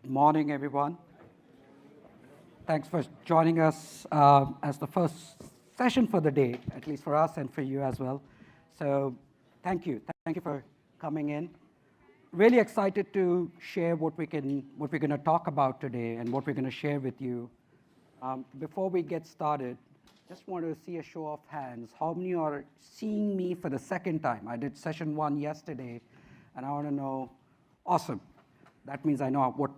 Morning, everyone. Thanks for joining us as the first session for the day, at least for us and for you as well. So thank you. Thank you for coming in. Really excited to share what we're going to talk about today and what we're going to share with you. Before we get started, just want to see a show of hands. How many are seeing me for the second time? I did session 1 yesterday, and I want to know, awesome. That means I know what,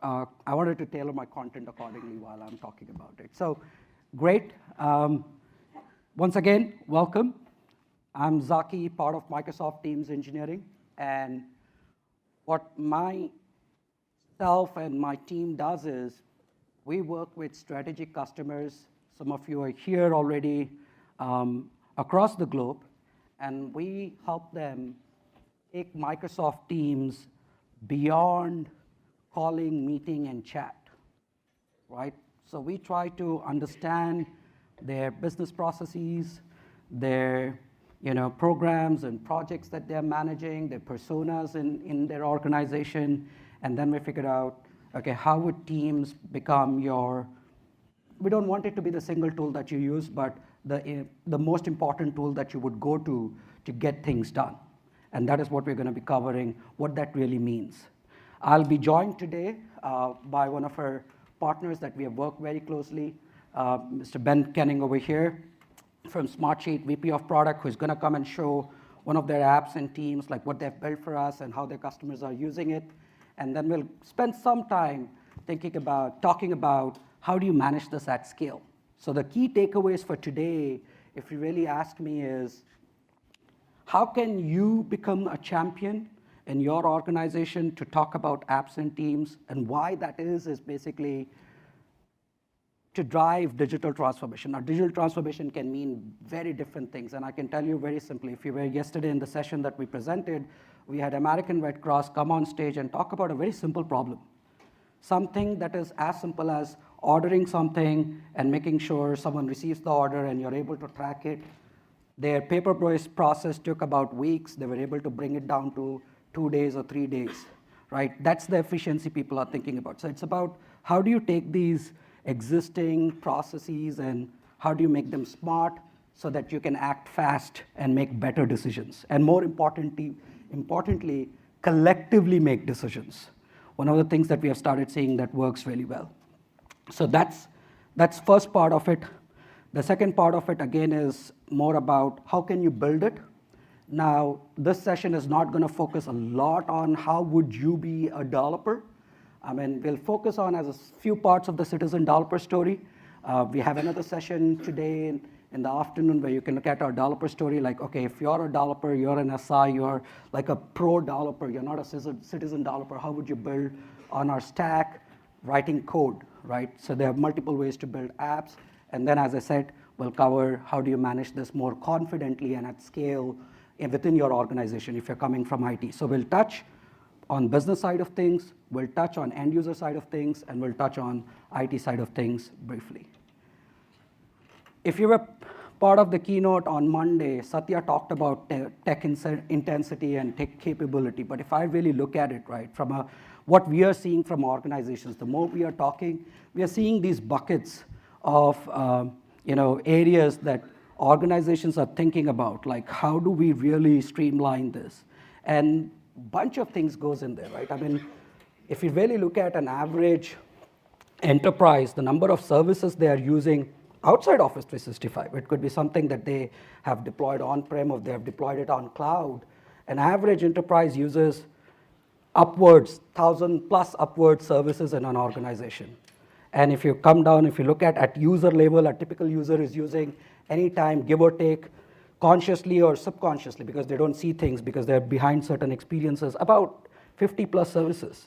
I wanted to tailor my content accordingly while I'm talking about it. So great. Once again, welcome. I'm Zaki, part of Microsoft Teams Engineering, and what myself and my team does is we work with strategic customers. Some of you are here already across the globe, and we help them take Microsoft Teams beyond calling, meeting, and chat, right? So we try to understand their business processes, their programs and projects that they're managing, their personas in their organization, and then we figured out, okay, how would Teams become your, we don't want it to be the single tool that you use, but the most important tool that you would go to get things done. And that is what we're going to be covering, what that really means. I'll be joined today by one of our partners that we have worked very closely, Mr. Ben Kenning over here from Smartsheet, VP of Product, who's going to come and show one of their apps and Teams, like what they've built for us and how their customers are using it. And then we'll spend some time talking about how do you manage this at scale. So the key takeaways for today, if you really ask me, is how can you become a champion in your organization to talk about apps and Teams, and why that is basically to drive digital transformation. Now, digital transformation can mean very different things, and I can tell you very simply, if you were yesterday in the session that we presented, we had American Red Cross come on stage and talk about a very simple problem. Something that is as simple as ordering something and making sure someone receives the order and you're able to track it. Their paper-based process took about weeks. They were able to bring it down to 2 days or 3 days, right? That's the efficiency people are thinking about. So it's about how do you take these existing processes and how do you make them smart so that you can act fast and make better decisions. And more importantly, collectively make decisions. One of the things that we have started seeing that works really well. So that's first part of it. The second part of it, again, is more about how can you build it. Now, this session is not going to focus a lot on how would you be a developer. I mean, we'll focus on as a few parts of the citizen developer story. We have another session today in the afternoon where you can look at our developer story, like, okay, if you're a developer, you're an SI, you're like a pro developer, you're not a citizen developer, how would you build on our stack, writing code, right? So there are multiple ways to build apps. And then, as I said, we'll cover how do you manage this more confidently and at scale within your organization if you're coming from IT. So we'll touch on business side of things, we'll touch on end user side of things, and we'll touch on IT side of things briefly. If you were part of the keynote on Monday, Satya talked about tech intensity and tech capability. But if I really look at it, right, from what we are seeing from organizations, the more we are talking, we are seeing these buckets of areas that organizations are thinking about, like how do we really streamline this? And a bunch of things goes in there, right? I mean, if you really look at an average enterprise, the number of services they are using outside Office 365, it could be something that they have deployed on-prem or they have deployed it on cloud. An average enterprise uses upwards, 1,000 plus upwards services in an organization. And if you come down, if you look at user level, a typical user is using anytime, give or take, consciously or subconsciously, because they don't see things, because they're behind certain experiences, about 50 plus services,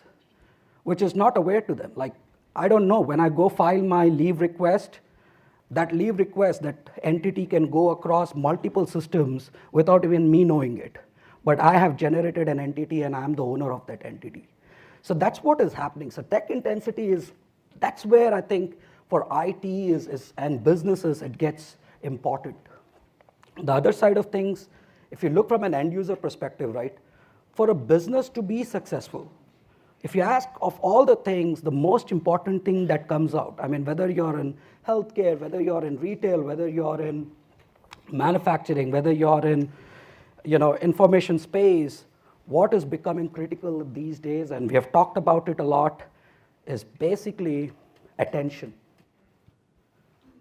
which is not aware to them. Like, I don't know, when I go file my leave request, that entity can go across multiple systems without even me knowing it. But I have generated an entity and I'm the owner of that entity. So that's what is happening. So tech intensity that's where I think for IT and businesses, it gets important. The other side of things, if you look from an end user perspective, right, for a business to be successful, If you ask of all the things, the most important thing that comes out, I mean, whether you're in healthcare, whether you're in retail, whether you're in manufacturing, whether you're in information space, what is becoming critical these days, and we have talked about it a lot, is basically attention.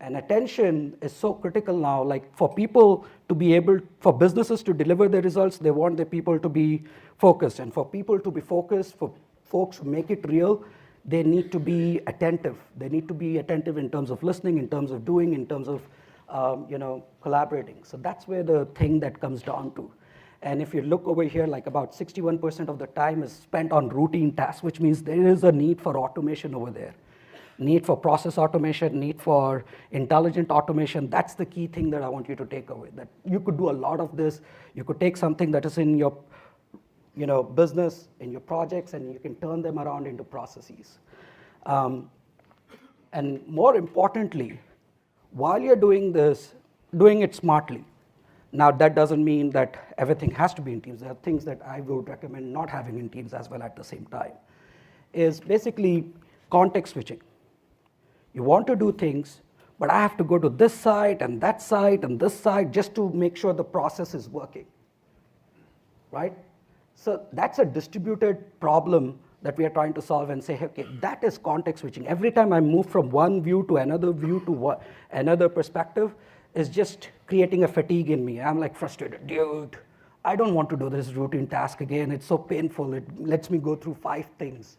And attention is so critical now, like for people to be able, for businesses to deliver their results, they want their people to be focused. And for people to be focused, for folks to make it real, they need to be attentive. They need to be attentive in terms of listening, in terms of doing, in terms of collaborating. So that's where the thing that comes down to. And if you look over here, like about 61% of the time is spent on routine tasks, which means there is a need for automation over there. Need for process automation, need for intelligent automation. That's the key thing that I want you to take away, that you could do a lot of this. You could take something that is in your business, in your projects, and you can turn them around into processes. And more importantly, while you're doing this, doing it smartly. Now, that doesn't mean that everything has to be in teams. There are things that I would recommend not having in teams as well at the same time, is basically context switching. You want to do things, but I have to go to this site and that site and this site just to make sure the process is working, right? So that's a distributed problem that we are trying to solve and say, okay, that is context switching. Every time I move from one view to another perspective is just creating a fatigue in me. I'm like frustrated, dude, I don't want to do this routine task again. It's so painful. It lets me go through 5 things.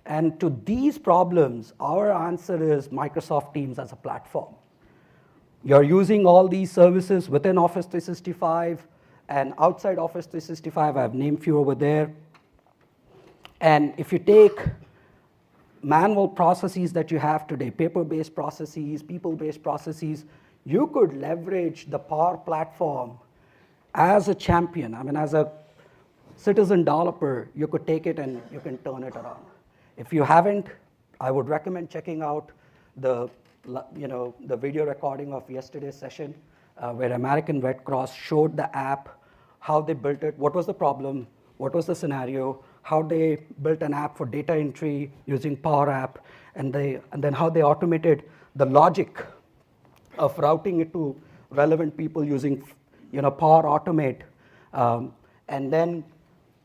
And to these problems, our answer is Microsoft Teams as a platform. You're using all these services within Office 365 and outside Office 365. I've named few over there. And if you take manual processes that you have today, paper-based processes, people-based processes, you could leverage the Power Platform as a champion. I mean, as a citizen developer, you could take it and you can turn it around. If you haven't, I would recommend checking out the video recording of yesterday's session where American Red Cross showed the app, how they built it, what was the problem, what was the scenario, how they built an app for data entry using Power App, and then how they automated the logic of routing it to relevant people using Power Automate. And then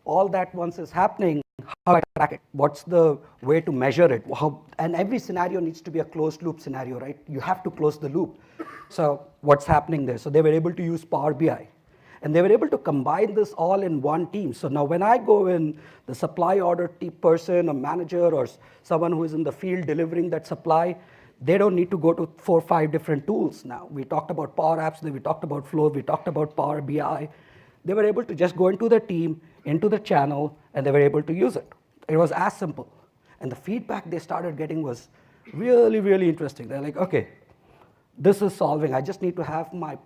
all that once is happening, how I track it, what's the way to measure it, and every scenario needs to be a closed loop scenario, right? You have to close the loop. So what's happening there? So they were able to use Power BI. And they were able to combine this all in one team. So now when I go in, the supply order person, a manager, or someone who is in the field delivering that supply, they don't need to go to 4 or 5 different tools now. We talked about Power Apps, we talked about Flow, we talked about Power BI. They were able to just go into the team, into the channel, and they were able to use it. It was as simple. And the feedback they started getting was really, really interesting. They're like, okay, this is solving. I just need to have my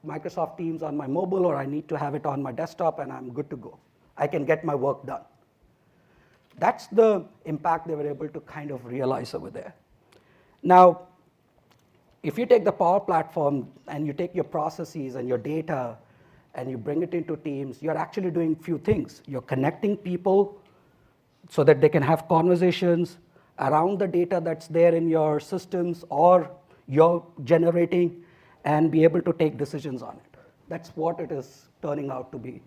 Microsoft Teams on my mobile, or I need to have it on my desktop, and I'm good to go. I can get my work done. That's the impact they were able to kind of realize over there. Now, if you take the Power Platform and you take your processes and your data and you bring it into Teams, you're actually doing a few things. You're connecting people so that they can have conversations around the data that's there in your systems or you're generating, and be able to take decisions on it. That's what it is turning out to be.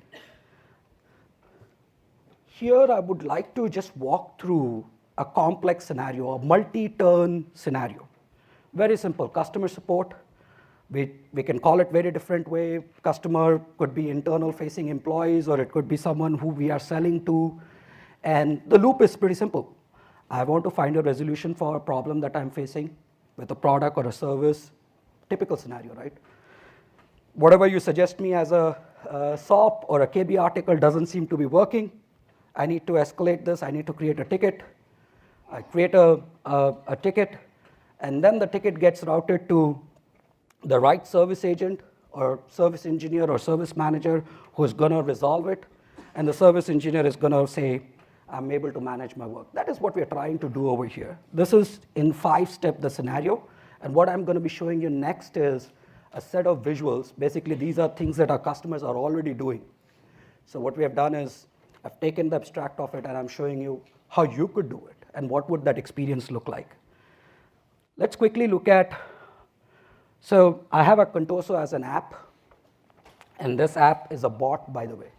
Here, I would like to just walk through a complex scenario, a multi-turn scenario. Very simple, customer support. We can call it very different way. Customer could be internal facing employees, or it could be someone who we are selling to. And the loop is pretty simple. I want to find a resolution for a problem that I'm facing with a product or a service. Typical scenario, right? Whatever you suggest me as a SOP or a KB article doesn't seem to be working. I need to escalate this. I need to create a ticket. I create a ticket, and then the ticket gets routed to the right service agent or service engineer or service manager who's going to resolve it. And the service engineer is going to say, I'm able to manage my work. That is what we're trying to do over here. This is in 5-step the scenario. And what I'm going to be showing you next is a set of visuals. Basically, these are things that our customers are already doing. So what we have done is I've taken the abstract of it, and I'm showing you how you could do it, and what would that experience look like. Let's quickly look at, so I have a Contoso as an app, and this app is a bot, by the way.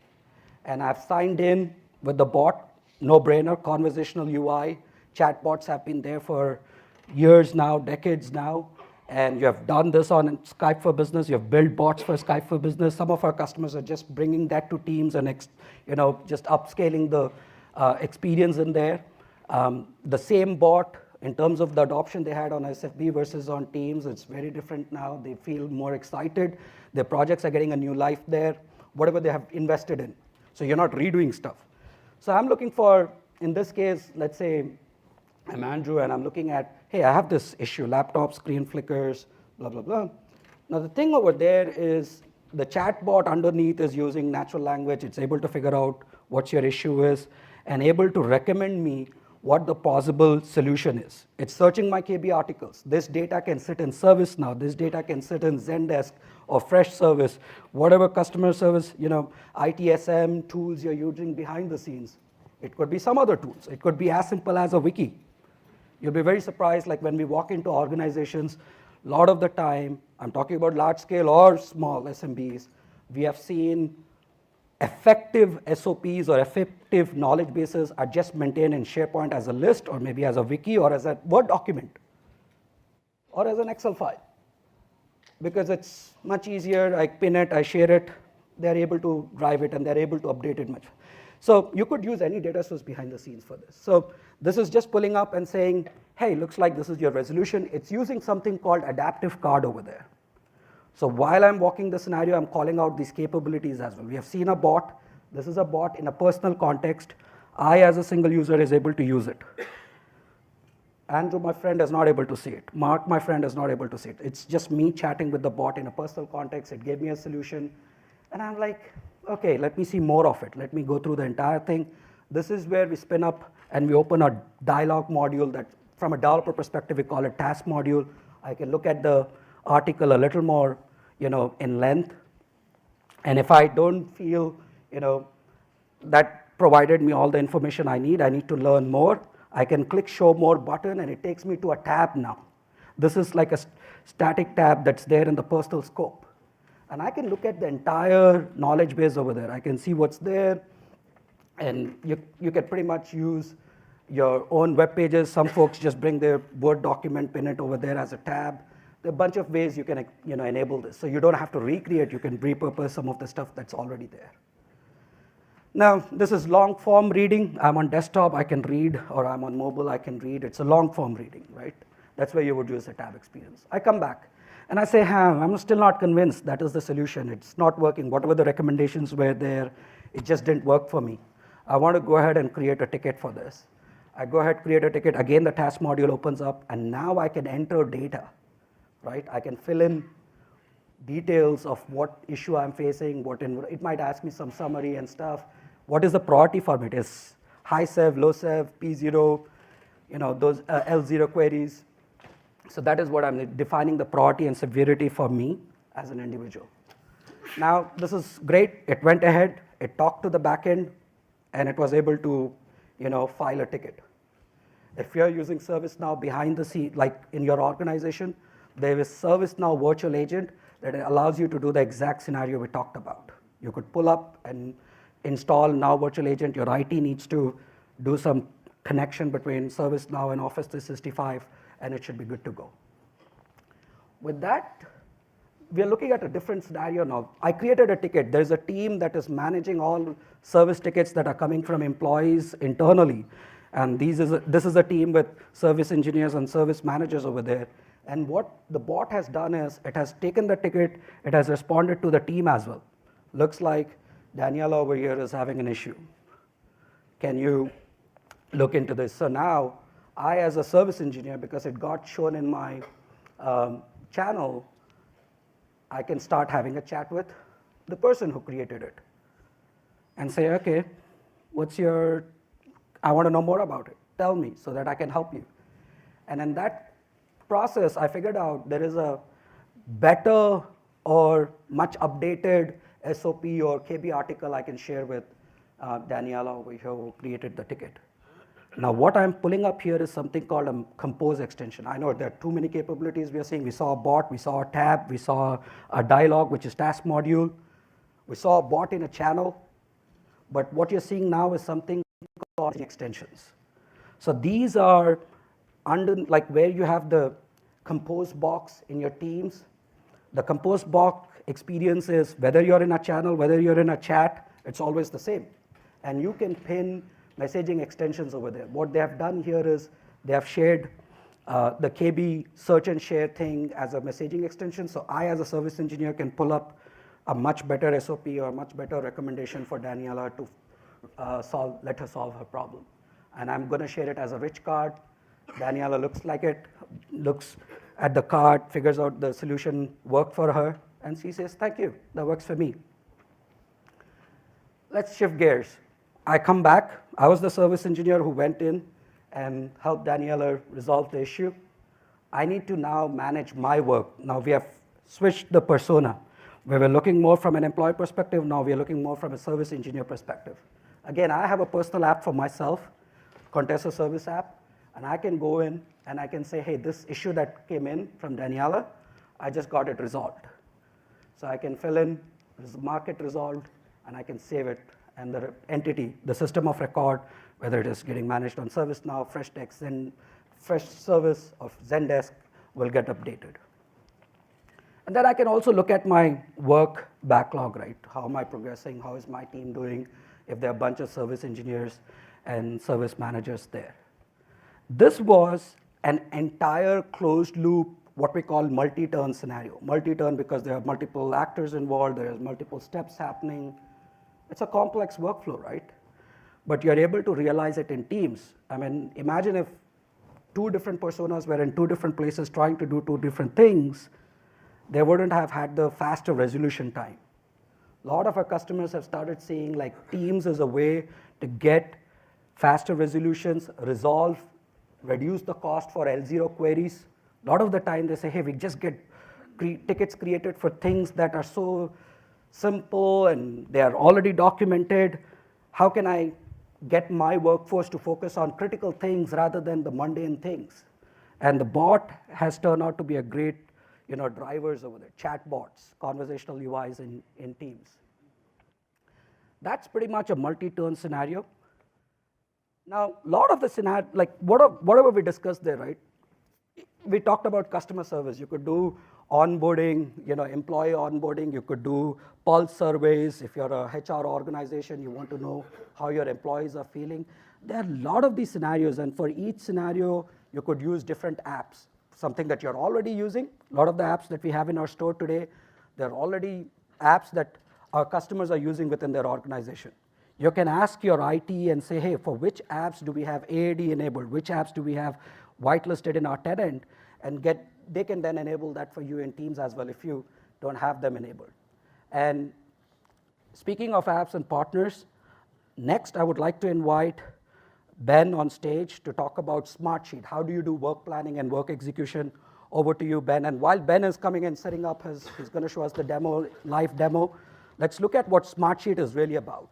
And I've signed in with the bot, no-brainer, conversational UI. Chatbots have been there for years now, decades now. And you have done this on Skype for Business. You have built bots for Skype for Business. Some of our customers are just bringing that to Teams and just upscaling the experience in there. The same bot, in terms of the adoption they had on SFB versus on Teams, it's very different now. They feel more excited. Their projects are getting a new life there, whatever they have invested in. So you're not redoing stuff. So I'm looking for, in this case, let's say I'm Andrew, and I'm looking at, hey, I have this issue, laptop screen flickers, blah, blah, blah. Now the thing over there is the chatbot underneath is using natural language. It's able to figure out what your issue is and able to recommend me what the possible solution is. It's searching my KB articles. This data can sit in ServiceNow. This data can sit in Zendesk or Freshservice, whatever customer service, ITSM tools you're using behind the scenes. It could be some other tools. It could be as simple as a wiki. You'll be very surprised, like when we walk into organizations, a lot of the time, I'm talking about large scale or small SMBs, we have seen effective SOPs or effective knowledge bases are just maintained in SharePoint as a list, or maybe as a wiki, or as a Word document, or as an Excel file. Because it's much easier, I pin it, I share it, they're able to drive it, and they're able to update it much. So you could use any data source behind the scenes for this. So this is just pulling up and saying, hey, looks like this is your resolution. It's using something called adaptive card over there. So while I'm walking the scenario, I'm calling out these capabilities as well. We have seen a bot. This is a bot in a personal context. I, as a single user, is able to use it. Andrew, my friend, is not able to see it. Mark, my friend, is not able to see it. It's just me chatting with the bot in a personal context. It gave me a solution. And I'm like, okay, let me see more of it. Let me go through the entire thing. This is where we spin up and we open a dialog module that, from a developer perspective, we call it task module. I can look at the article a little more, in length. And if I don't feel, that provided me all the information I need to learn more, I can click show more button, and it takes me to a tab now. This is like a static tab that's there in the personal scope. And I can look at the entire knowledge base over there. I can see what's there, and you can pretty much use your own web pages. Some folks just bring their Word document, pin it over there as a tab. There are a bunch of ways you can enable this. So you don't have to recreate. You can repurpose some of the stuff that's already there. Now, this is long form reading. I'm on desktop, I can read, or I'm on mobile, I can read. It's a long form reading, right? That's where you would use a tab experience. I come back, and I say, I'm still not convinced that is the solution. It's not working. Whatever the recommendations were there, it just didn't work for me. I want to go ahead and create a ticket for this. I go ahead, create a ticket. Again, the task module opens up, and now I can enter data, right? I can fill in details of what issue I'm facing, it might ask me some summary and stuff. What is the priority for it? Is high sev, low sev, P0, those L0 queries. So that is what I'm defining the priority and severity for me as an individual. Now, this is great. It went ahead, it talked to the backend, and it was able to, file a ticket. If you're using ServiceNow behind the scene, like in your organization, there is ServiceNow virtual agent that allows you to do the exact scenario we talked about. You could pull up and install Now Virtual Agent. Your IT needs to do some connection between ServiceNow and Office 365, and it should be good to go. With that, we are looking at a different scenario now. I created a ticket. There's a team that is managing all service tickets that are coming from employees internally. And this is a team with service engineers and service managers over there. And what the bot has done is it has taken the ticket, it has responded to the team as well. Looks like Daniela over here is having an issue. Can you look into this? So now, I as a service engineer, because it got shown in my channel, I can start having a chat with the person who created it and say, okay, I want to know more about it. Tell me so that I can help you. And in that process, I figured out there is a better or much updated SOP or KB article I can share with Daniela over here who created the ticket. Now, what I'm pulling up here is something called a compose extension. I know there are too many capabilities we are seeing. We saw a bot, we saw a tab, we saw a dialog, which is task module. We saw a bot in a channel. But what you're seeing now is something called extensions. So these are under, like where you have the compose box in your teams. The compose box experience is whether you're in a channel, whether you're in a chat, it's always the same. And you can pin messaging extensions over there. What they have done here is they have shared the KB search and share thing as a messaging extension. So I, as a service engineer, can pull up a much better SOP or a much better recommendation for Daniela to let her solve her problem. And I'm going to share it as a rich card. Daniela looks like it, looks at the card, figures out the solution worked for her, and she says, thank you, that works for me. Let's shift gears. I come back. I was the service engineer who went in and helped Daniela resolve the issue. I need to now manage my work. Now we have switched the persona. We were looking more from an employee perspective. Now we are looking more from a service engineer perspective. Again, I have a personal app for myself, Contessa Service app, and I can go in and I can say, hey, this issue that came in from Daniela, I just got it resolved. So I can fill in, mark it resolved, and I can save it. And the entity, the system of record, whether it is getting managed on ServiceNow, Freshdesk, and Freshservice of Zendesk will get updated. And then I can also look at my work backlog, right? How am I progressing? How is my team doing? If there are a bunch of service engineers and service managers there. This was an entire closed loop, what we call multi-turn scenario. Multi-turn because there are multiple actors involved, there are multiple steps happening. It's a complex workflow, right? But you're able to realize it in teams. I mean, imagine if two different personas were in two different places trying to do two different things, they wouldn't have had the faster resolution time. A lot of our customers have started seeing like Teams as a way to get faster resolutions, resolve, reduce the cost for L0 queries. A lot of the time they say, hey, we just get tickets created for things that are so simple and they are already documented. How can I get my workforce to focus on critical things rather than the mundane things? And the bot has turned out to be a great drivers over there, chat bots, conversational UIs in Teams. That's pretty much a multi-turn scenario. Now, a lot of the scenario, like whatever we discussed there, right? We talked about customer service. You could do onboarding, employee onboarding. You could do pulse surveys. If you're a HR organization, you want to know how your employees are feeling. There are a lot of these scenarios, and for each scenario, you could use different apps. Something that you're already using. A lot of the apps that we have in our store today, they're already apps that our customers are using within their organization. You can ask your IT and say, hey, for which apps do we have AAD enabled? Which apps do we have whitelisted in our tenant? And they can then enable that for you in Teams as well if you don't have them enabled. And speaking of apps and partners, next I would like to invite Ben on stage to talk about Smartsheet. How do you do work planning and work execution? Over to you, Ben. And while Ben is coming and setting up he's going to show us the demo, live demo, let's look at what Smartsheet is really about.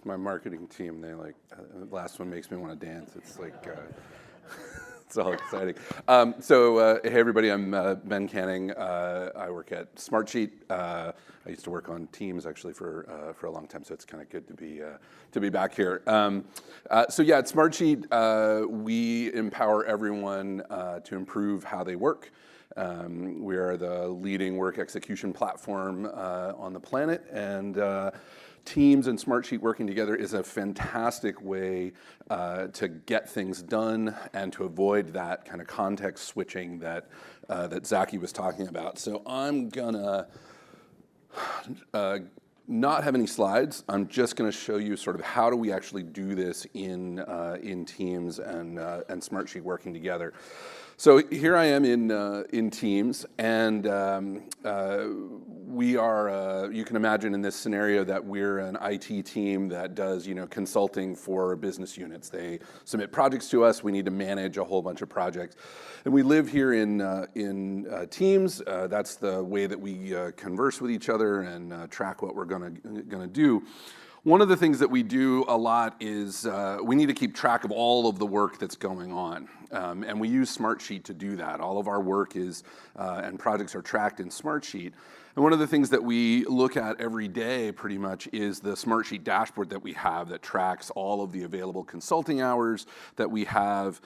My marketing team, they like, the last one makes me want to dance. It's like, It's all exciting. Hey everybody, I'm Ben Canning. I work at Smartsheet. I used to work on Teams actually for a long time, so it's kind of good to be back here. Yeah, at Smartsheet, we empower everyone to improve how they work. We are the leading work execution platform on the planet, and Teams and Smartsheet working together is a fantastic way to get things done and to avoid that kind of context switching that Zaki was talking about. So I'm gonna not have any slides. I'm just gonna show you sort of how do we actually do this in Teams and Smartsheet working together. So here I am in Teams, and we are, you can imagine in this scenario that we're an IT team that does, consulting for business units. They submit projects to us. We need to manage a whole bunch of projects. And we live here in Teams. That's the way that we converse with each other and track what we're gonna do. One of the things that we do a lot is we need to keep track of all of the work that's going on. And we use Smartsheet to do that. All of our work is, and projects are tracked in Smartsheet. And one of the things that we look at every day pretty much is the Smartsheet dashboard that we have that tracks all of the available consulting hours that we have,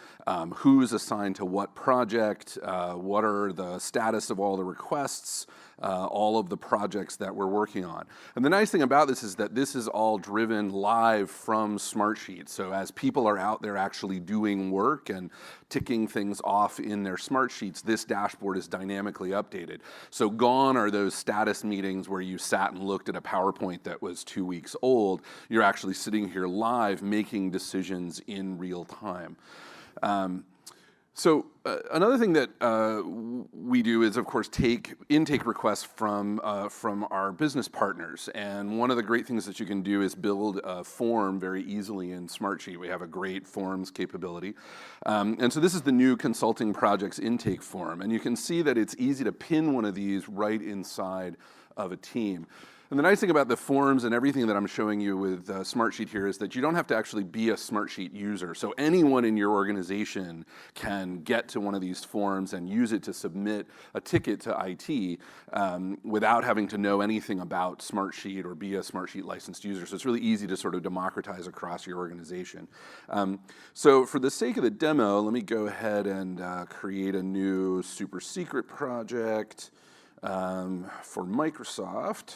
who is assigned to what project, what are the status of all the requests, all of the projects that we're working on. And the nice thing about this is that this is all driven live from Smartsheet. So as people are out there actually doing work and ticking things off in their Smartsheets, this dashboard is dynamically updated. So gone are those status meetings where you sat and looked at a PowerPoint that was 2 weeks old. You're actually sitting here live making decisions in real time. Another thing that we do is, of course, take intake requests from our business partners. And one of the great things that you can do is build a form very easily in Smartsheet. We have a great forms capability. And so this is the new consulting projects intake form. And you can see that it's easy to pin one of these right inside of a team. And the nice thing about the forms and everything that I'm showing you with Smartsheet here is that you don't have to actually be a Smartsheet user. So anyone in your organization can get to one of these forms and use it to submit a ticket to IT without having to know anything about Smartsheet or be a Smartsheet licensed user. So it's really easy to sort of democratize across your organization. So for the sake of the demo, let me go ahead and create a new super secret project for Microsoft.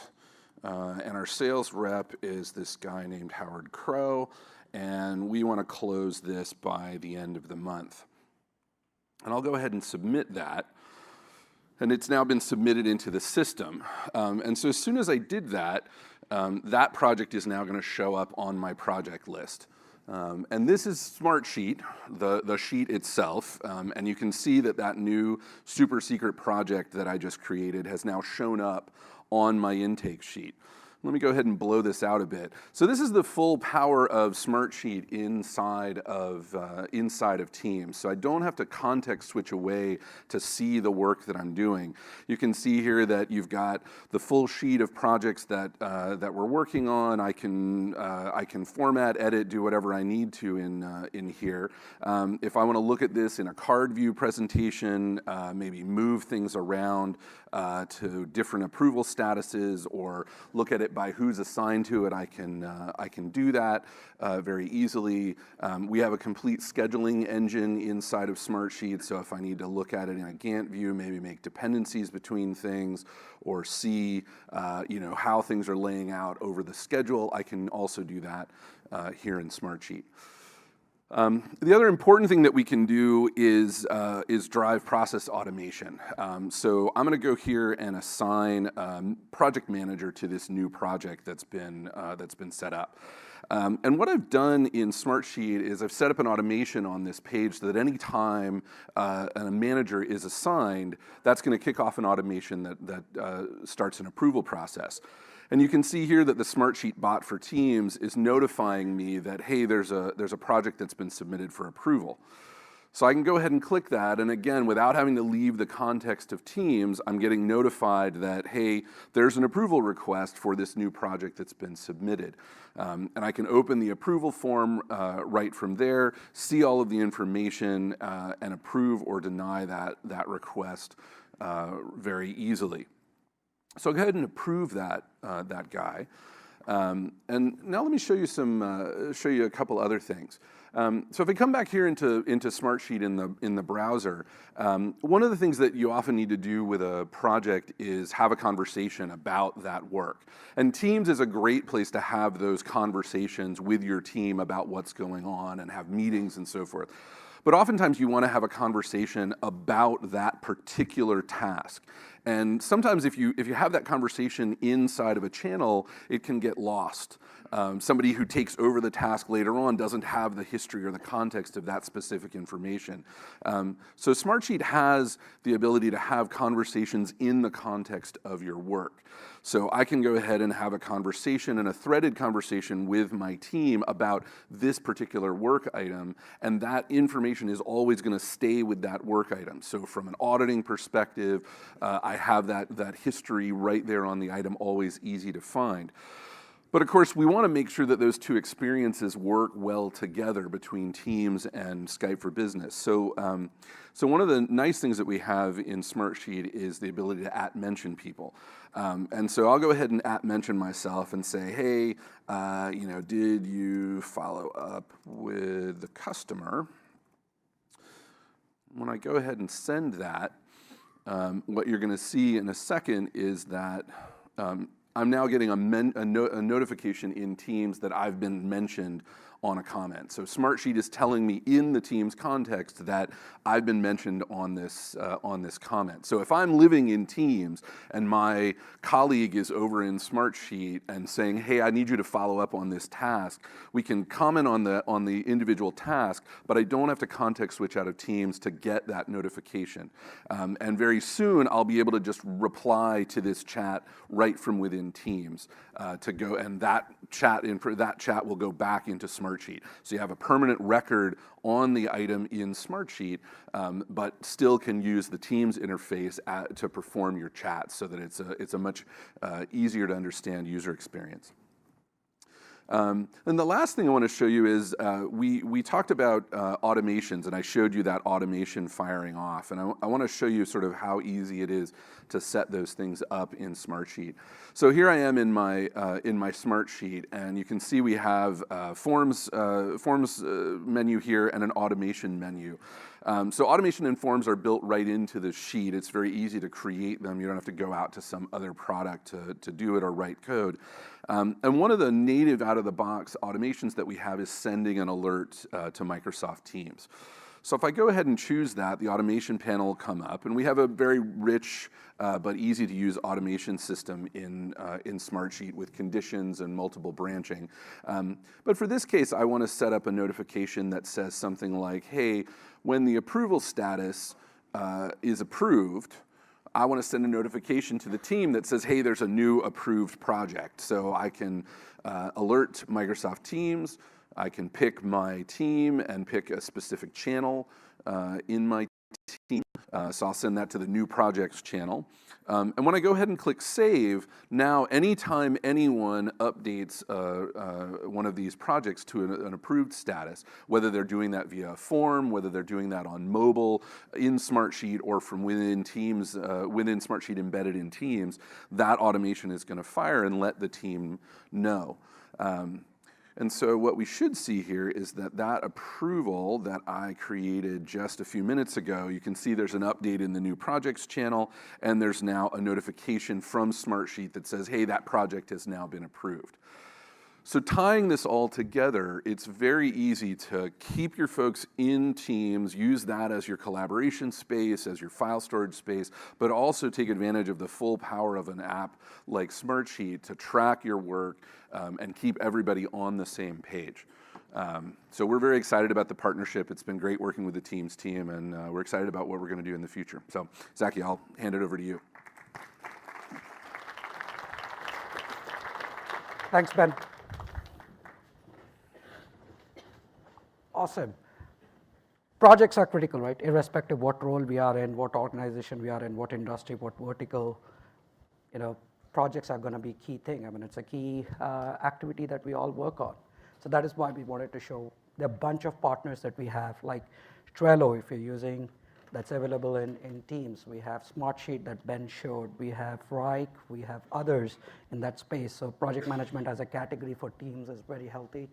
And our sales rep is this guy named Howard Crow, and we want to close this by the end of the month. And I'll go ahead and submit that, and it's now been submitted into the system. And so as soon as I did that, that project is now going to show up on my project list. And this is Smartsheet, the sheet itself, and you can see that that new super secret project that I just created has now shown up on my intake sheet. Let me go ahead and blow this out a bit. So this is the full power of Smartsheet inside of Teams. So I don't have to context switch away to see the work that I'm doing. You can see here that you've got the full sheet of projects that we're working on. I can format, edit, do whatever I need to in here. If I want to look at this in a card view presentation, maybe move things around to different approval statuses or look at it by who's assigned to it, I can do that very easily. We have a complete scheduling engine inside of Smartsheet, so if I need to look at it in a Gantt view, maybe make dependencies between things or see how things are laying out over the schedule, I can also do that here in Smartsheet. The other important thing that we can do is drive process automation. So I'm going to go here and assign project manager to this new project that's been set up. And what I've done in Smartsheet is I've set up an automation on this page so that any time a manager is assigned, that's going to kick off an automation that starts an approval process. And you can see here that the Smartsheet bot for Teams is notifying me that, hey, there's a project that's been submitted for approval. So I can go ahead and click that, and again, without having to leave the context of Teams, I'm getting notified that, hey, there's an approval request for this new project that's been submitted. And I can open the approval form right from there, see all of the information, and approve or deny that request very easily. So I'll go ahead and approve that guy. And now let me show you a couple other things. So if I come back here into Smartsheet in the browser, one of the things that you often need to do with a project is have a conversation about that work. And Teams is a great place to have those conversations with your team about what's going on and have meetings and so forth. But oftentimes you want to have a conversation about that particular task. And sometimes if you have that conversation inside of a channel, it can get lost. Somebody who takes over the task later on doesn't have the history or the context of that specific information. So Smartsheet has the ability to have conversations in the context of your work. So I can go ahead and have a conversation and a threaded conversation with my team about this particular work item, and that information is always going to stay with that work item. So from an auditing perspective, I have that history right there on the item, always easy to find. But of course, we want to make sure that those two experiences work well together between Teams and Skype for Business. So, so one of the nice things that we have in Smartsheet is the ability to @mention people. And so I'll go ahead and @mention myself and say, hey, did you follow up with the customer? When I go ahead and send that, what you're going to see in a second is that I'm now getting a notification in Teams that I've been mentioned on a comment. So Smartsheet is telling me in the Teams context that I've been mentioned on this comment. So if I'm living in Teams and my colleague is over in Smartsheet and saying, hey, I need you to follow up on this task, we can comment on the individual task, but I don't have to context switch out of Teams to get that notification. And very soon I'll be able to just reply to this chat right from within Teams to go, and that chat will go back into Smartsheet. So you have a permanent record on the item in Smartsheet, but still can use the Teams interface to perform your chat so that it's a much easier to understand user experience. And the last thing I want to show you is we talked about automations, and I showed you that automation firing off. And I want to show you sort of how easy it is to set those things up in Smartsheet. So here I am in my Smartsheet, and you can see we have forms menu here and an automation menu. So automation and forms are built right into the sheet. It's very easy to create them. You don't have to go out to some other product to do it or write code. And one of the native out-of-the-box automations that we have is sending an alert to Microsoft Teams. So if I go ahead and choose that, the automation panel will come up, and we have a very rich but easy to use automation system in Smartsheet with conditions and multiple branching. But for this case, I want to set up a notification that says something like, hey, when the approval status is approved, I want to send a notification to the team that says, hey, there's a new approved project. So I can alert Microsoft Teams, I can pick my team and pick a specific channel in my team. So I'll send that to the new projects channel. And when I go ahead and click save, now anytime anyone updates one of these projects to an approved status, whether they're doing that via a form, whether they're doing that on mobile, in Smartsheet, or from within Teams, within Smartsheet embedded in Teams, that automation is going to fire and let the team know. And so what we should see here is that approval that I created just a few minutes ago, you can see there's an update in the new projects channel, and there's now a notification from Smartsheet that says, hey, that project has now been approved. So tying this all together, it's very easy to keep your folks in Teams, use that as your collaboration space, as your file storage space, but also take advantage of the full power of an app like Smartsheet to track your work and keep everybody on the same page. So we're very excited about the partnership. It's been great working with the Teams team, and we're excited about what we're going to do in the future. So, Zaki, I'll hand it over to you. Thanks, Ben. Awesome. projects are critical, right? Irrespective what role we are in, what organization we are in, what industry, what vertical, projects are going to be key thing. I mean, it's a key activity that we all work on. So that is why we wanted to show the bunch of partners that we have, like Trello, if you're using, that's available in Teams. We have Smartsheet that Ben showed. We have Rike. We have others in that space. So project management as a category for Teams is very healthy,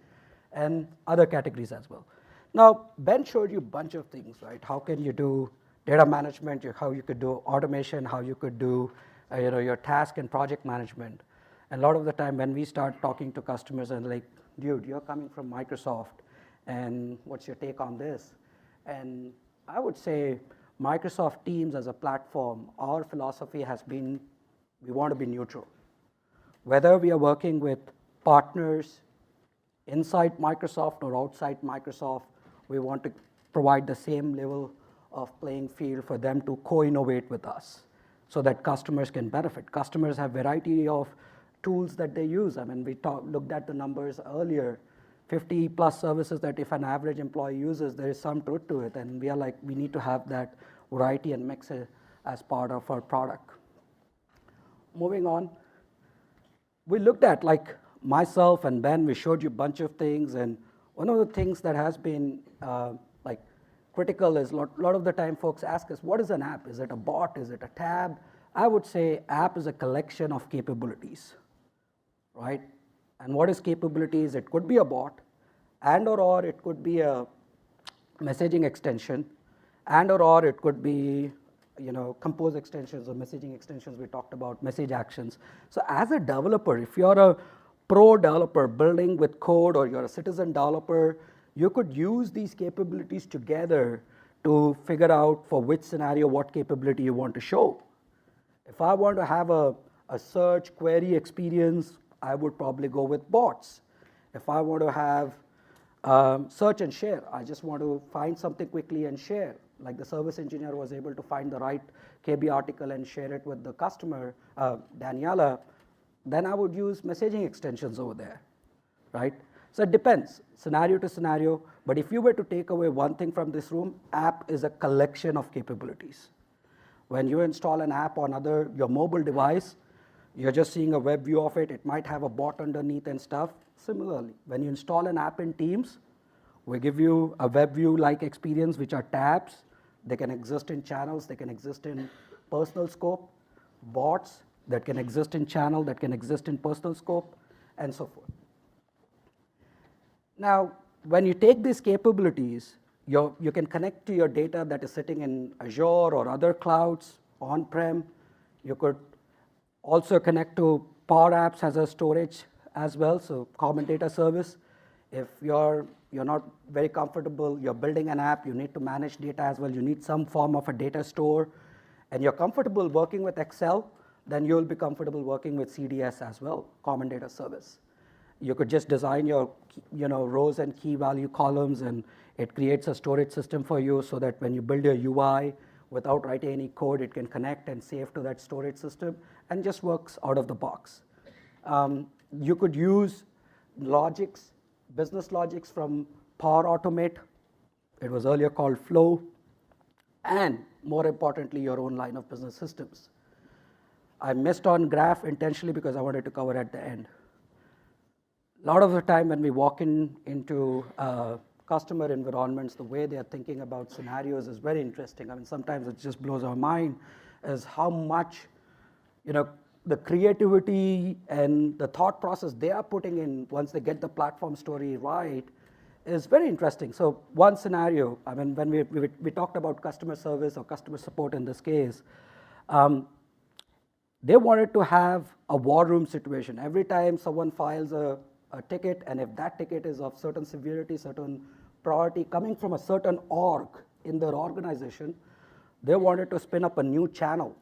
and other categories as well. Now, Ben showed you a bunch of things, right? How can you do data management, how you could do automation, how you could do your task and project management. And a lot of the time when we start talking to customers and like, dude, you're coming from Microsoft, and what's your take on this? And I would say Microsoft Teams as a platform, our philosophy has been, we want to be neutral. Whether we are working with partners inside Microsoft or outside Microsoft, we want to provide the same level of playing field for them to co-innovate with us so that customers can benefit. Customers have variety of tools that they use. I mean, we looked at the numbers earlier, 50 plus services that if an average employee uses, there is some truth to it. And we are like, we need to have that variety and mix it as part of our product. Moving on, we looked at, like myself and Ben, we showed you a bunch of things. And one of the things that has been like critical is a lot of the time folks ask us, what is an app? Is it a bot? Is it a tab? I would say app is a collection of capabilities, right? And what is capabilities? It could be a bot, and or it could be a messaging extension, and or it could be compose extensions or messaging extensions. We talked about message actions. So as a developer, if you're a pro developer building with code, or you're a citizen developer, you could use these capabilities together to figure out for which scenario what capability you want to show. If I want to have a search query experience, I would probably go with bots. If I want to have search and share, I just want to find something quickly and share, like the service engineer was able to find the right KB article and share it with the customer, Daniela, then I would use messaging extensions over there, right? So it depends, scenario to scenario. But if you were to take away one thing from this room, app is a collection of capabilities. When you install an app on your mobile device, you're just seeing a web view of it. It might have a bot underneath and stuff. Similarly, when you install an app in Teams, we give you a web view-like experience, which are tabs. They can exist in channels. They can exist in personal scope. Bots that can exist in channel, that can exist in personal scope, and so forth. Now, when you take these capabilities, you can connect to your data that is sitting in Azure or other clouds, on-prem. You could also connect to Power Apps as a storage as well, so common data service. If you're not very comfortable, you're building an app, you need to manage data as well, you need some form of a data store, and you're comfortable working with Excel, then you'll be comfortable working with CDS as well, common data service. You could just design your rows and key value columns, and it creates a storage system for you so that when you build your UI, without writing any code, it can connect and save to that storage system and just works out of the box. You could use logics, business logics from Power Automate. It was earlier called Flow. And more importantly, your own line of business systems. I missed on graph intentionally because I wanted to cover at the end. A lot of the time when we walk into customer environments, the way they are thinking about scenarios is very interesting. I mean, sometimes it just blows our mind is how much, the creativity and the thought process they are putting in once they get the platform story right is very interesting. So one scenario, I mean, when we talked about customer service or customer support in this case, they wanted to have a war room situation. Every time someone files a ticket, and if that ticket is of certain severity, certain priority, coming from a certain org in their organization, they wanted to spin up a new channel.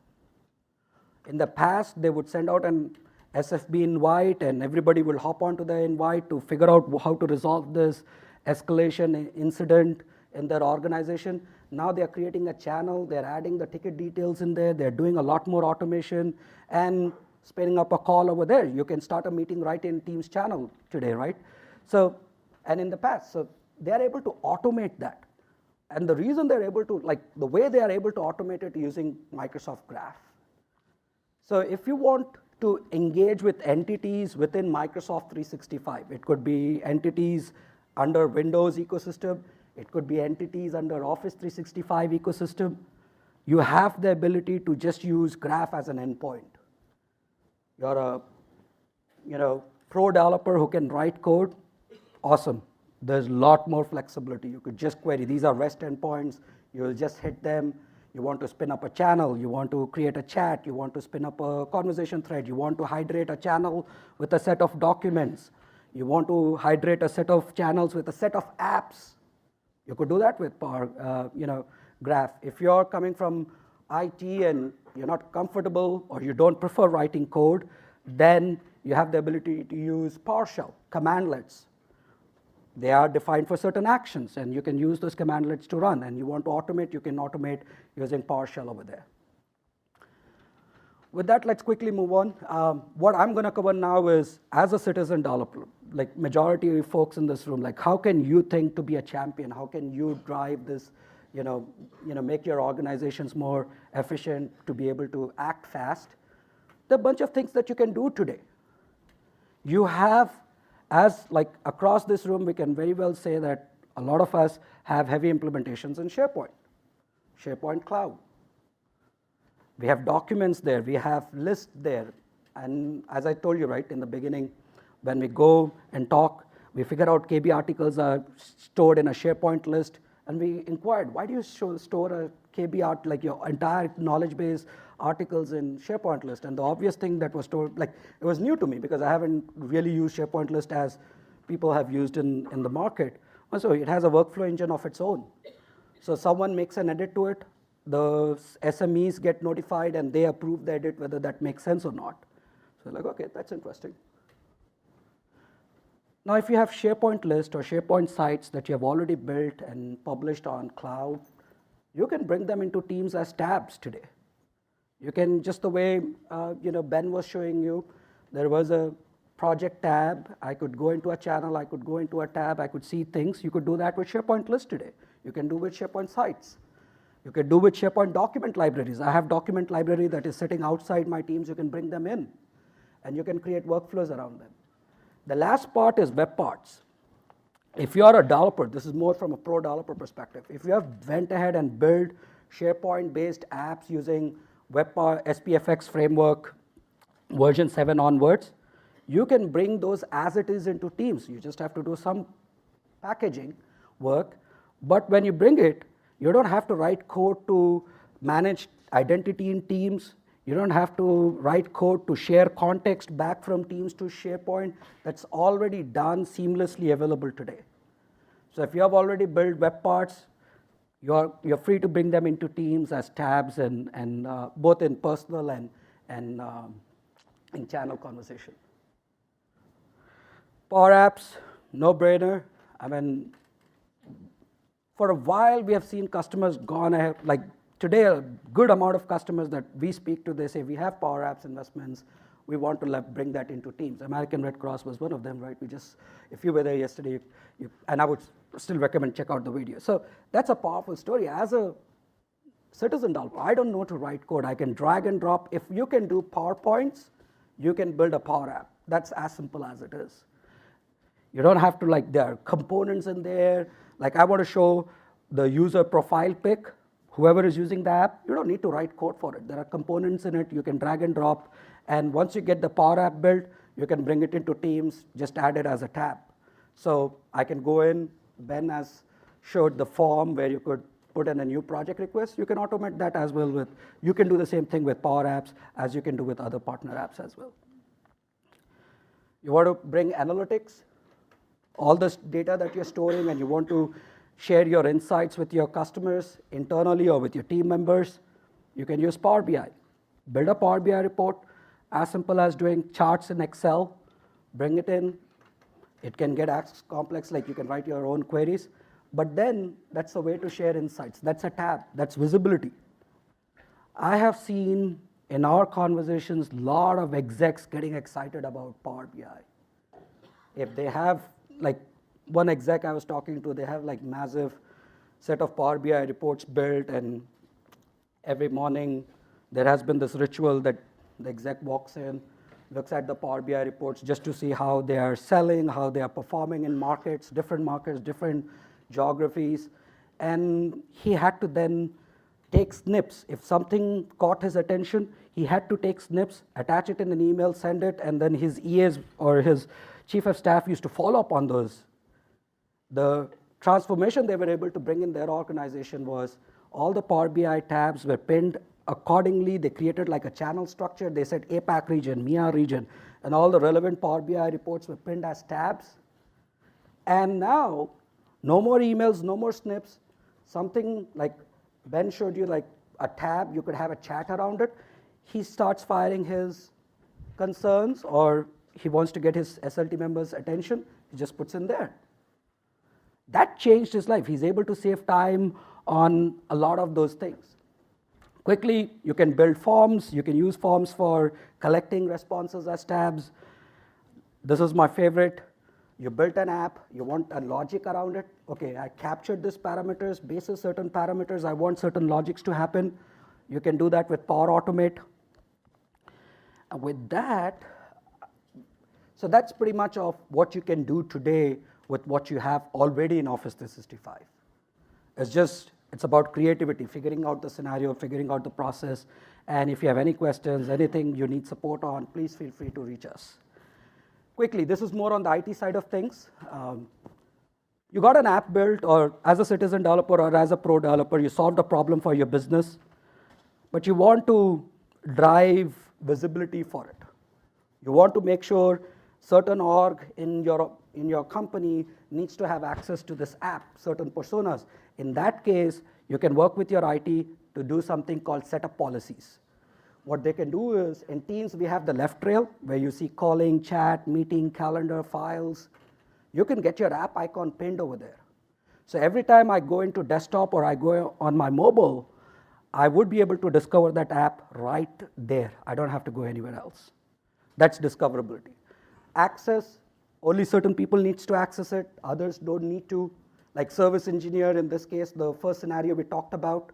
In the past, they would send out an SFB invite, and everybody will hop onto the invite to figure out how to resolve this escalation incident in their organization. Now they're creating a channel, they're adding the ticket details in there, they're doing a lot more automation and spinning up a call over there. You can start a meeting right in Teams channel today, right? So, and in the past, so they're able to automate that. And the reason they're able to, like the way they are able to automate it using Microsoft Graph. So if you want to engage with entities within Microsoft 365, it could be entities under Windows ecosystem, it could be entities under Office 365 ecosystem, you have the ability to just use Graph as an endpoint. You're a pro developer who can write code, awesome. There's a lot more flexibility. You could just query. These are REST endpoints. You'll just hit them. You want to spin up a channel. You want to create a chat. You want to spin up a conversation thread. You want to hydrate a channel with a set of documents. You want to hydrate a set of channels with a set of apps. You could do that with Graph. If you're coming from IT and you're not comfortable or you don't prefer writing code, then you have the ability to use PowerShell, commandlets. They are defined for certain actions, and you can use those commandlets to run. And you want to automate, you can automate using PowerShell over there. With that, let's quickly move on. What I'm going to cover now is, as a citizen developer, like majority of folks in this room, like how can you think to be a champion? How can you drive this, make your organizations more efficient to be able to act fast? There are a bunch of things that you can do today. You have, across this room, we can very well say that a lot of us have heavy implementations in SharePoint Cloud. We have documents there, we have lists there. And as I told you right in the beginning, when we go and talk, we figure out KB articles are stored in a SharePoint list. And we inquired, why do you store a KB art, like your entire knowledge base articles in SharePoint list? And the obvious thing that was stored, it was new to me because I haven't really used SharePoint list as people have used in the market. So it has a workflow engine of its own. So someone makes an edit to it, the SMEs get notified and they approve the edit whether that makes sense or not. So like, okay, that's interesting. Now, if you have SharePoint list or SharePoint sites that you have already built and published on cloud, you can bring them into Teams as tabs today. You can, just the way Ben was showing you, there was a project tab. I could go into a channel, I could go into a tab, I could see things. You could do that with SharePoint list today. You can do with SharePoint sites. You can do with SharePoint document libraries. I have document library that is sitting outside my Teams. You can bring them in, and you can create workflows around them. The last part is web parts. If you're a developer, this is more from a pro developer perspective. If you have went ahead and built SharePoint-based apps using SPFX framework version 7 onwards, you can bring those as it is into Teams. You just have to do some packaging work. But when you bring it, you don't have to write code to manage identity in Teams. You don't have to write code to share context back from Teams to SharePoint. That's already done, seamlessly available today. So if you have already built web parts, you're free to bring them into Teams as tabs and both in personal and in channel conversation. Power Apps, no-brainer. I mean, for a while we have seen customers gone ahead, like today a good amount of customers that we speak to, they say we have Power Apps investments, we want to bring that into Teams. American Red Cross was one of them, right? If you were there yesterday, and I would still recommend check out the video. So that's a powerful story. As a citizen developer, I don't know to write code. I can drag and drop. If you can do PowerPoints, you can build a Power App. That's as simple as it is. You don't have to, there are components in there. Like I want to show the user profile pic, whoever is using the app, you don't need to write code for it. There are components in it, you can drag and drop. And once you get the Power App built, you can bring it into Teams, just add it as a tab. So I can go in, Ben has showed the form where you could put in a new project request. You can automate that as well you can do the same thing with Power Apps as you can do with other partner apps as well. You want to bring analytics, all this data that you're storing, and you want to share your insights with your customers internally or with your team members, you can use Power BI. Build a Power BI report, as simple as doing charts in Excel, bring it in. It can get as complex, like you can write your own queries, but then that's a way to share insights. That's a tab, that's visibility. I have seen in our conversations a lot of execs getting excited about Power BI. If they have, one exec I was talking to, they have massive set of Power BI reports built, and every morning there has been this ritual that the exec walks in, looks at the Power BI reports just to see how they are selling, how they are performing in markets, different geographies. And he had to then take snips. If something caught his attention, he had to take snips, attach it in an email, send it, and then his EAs or his chief of staff used to follow up on those. The transformation they were able to bring in their organization was all the Power BI tabs were pinned accordingly. They created like a channel structure. They said APAC region, MEA region, and all the relevant Power BI reports were pinned as tabs. And now, no more emails, no more snips. Something like Ben showed you, like a tab, you could have a chat around it. He starts firing his concerns, or he wants to get his SLT members' attention, he just puts in there. That changed his life. He's able to save time on a lot of those things. Quickly, you can build forms. You can use forms for collecting responses as tabs. This is my favorite. You built an app. You want a logic around it. OK, I captured these parameters. Basis certain parameters, I want certain logics to happen. You can do that with Power Automate. And with that, so that's pretty much of what you can do today with what you have already in Office 365. It's about creativity, figuring out the scenario, figuring out the process. And if you have any questions, anything you need support on, please feel free to reach us. Quickly, this is more on the IT side of things. You got an app built, or as a citizen developer or as a pro developer, you solved a problem for your business, but you want to drive visibility for it. You want to make sure certain org in your company needs to have access to this app, certain personas. In that case, you can work with your IT to do something called setup policies. What they can do is, in Teams, we have the left trail, where you see calling, chat, meeting, calendar, files. You can get your app icon pinned over there. So every time I go into desktop or I go on my mobile, I would be able to discover that app right there. I don't have to go anywhere else. That's discoverability. Access, only certain people needs to access it, others don't need to. Like service engineer, in this case, the first scenario we talked about.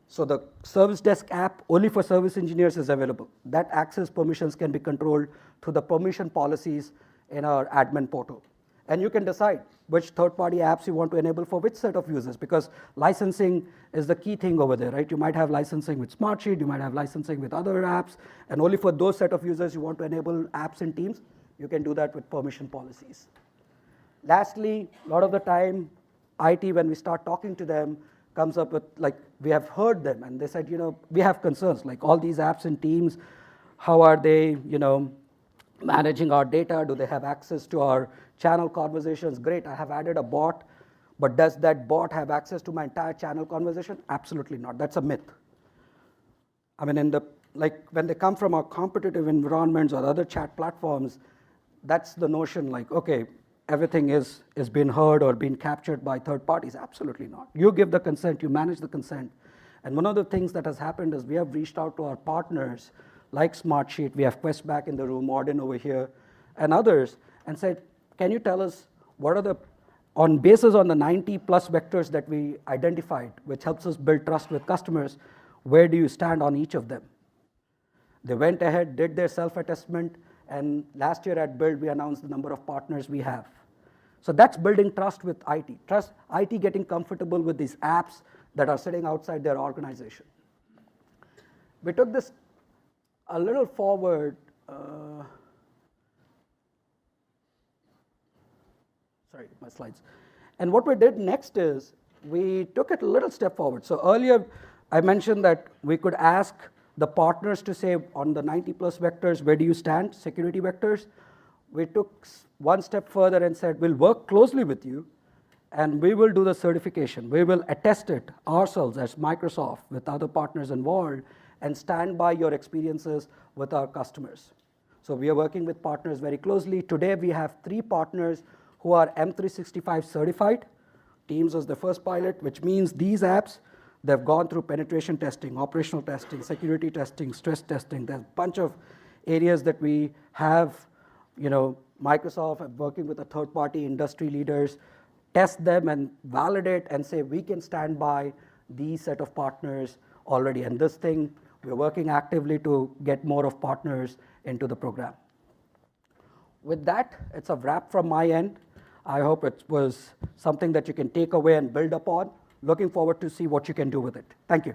So the service desk app only for service engineers is available. That access permissions can be controlled through the permission policies in our admin portal. And you can decide which third-party apps you want to enable for which set of users, because licensing is the key thing over there, right? You might have licensing with Smartsheet, you might have licensing with other apps, and only for those set of users you want to enable apps in Teams, you can do that with permission policies. Lastly, a lot of the time, IT, when we start talking to them, comes up with, like, we have heard them, and they said, we have concerns, like all these apps in Teams, how are they, managing our data? Do they have access to our channel conversations? Great, I have added a bot, but does that bot have access to my entire channel conversation? Absolutely not. That's a myth. I mean, when they come from our competitive environments or other chat platforms, that's the notion, like, okay, everything is being heard or being captured by third parties. Absolutely not. You give the consent, you manage the consent. And one of the things that has happened is we have reached out to our partners, like Smartsheet, we have Quest back in the room, Auden over here, and others, and said, can you tell us what are on basis on the 90 plus vectors that we identified, which helps us build trust with customers, where do you stand on each of them? They went ahead, did their self-assessment, and last year at Build, we announced the number of partners we have. So that's building trust with IT. Trust, IT getting comfortable with these apps that are sitting outside their organization. We took this a little forward. Sorry, my slides. And what we did next is we took it a little step forward. So earlier, I mentioned that we could ask the partners to say on the 90 plus vectors, where do you stand, security vectors? We took one step further and said, we'll work closely with you, and we will do the certification. We will attest it ourselves as Microsoft with other partners involved and stand by your experiences with our customers. So we are working with partners very closely. Today, we have 3 partners who are M365 certified. Teams was the first pilot, which means these apps, they've gone through penetration testing, operational testing, security testing, stress testing. There's a bunch of areas that we have, Microsoft working with the third-party industry leaders test them and validate and say, we can stand by these set of partners already. And this thing, we're working actively to get more of partners into the program. With that, it's a wrap from my end. I hope it was something that you can take away and build upon. Looking forward to see what you can do with it. Thank you.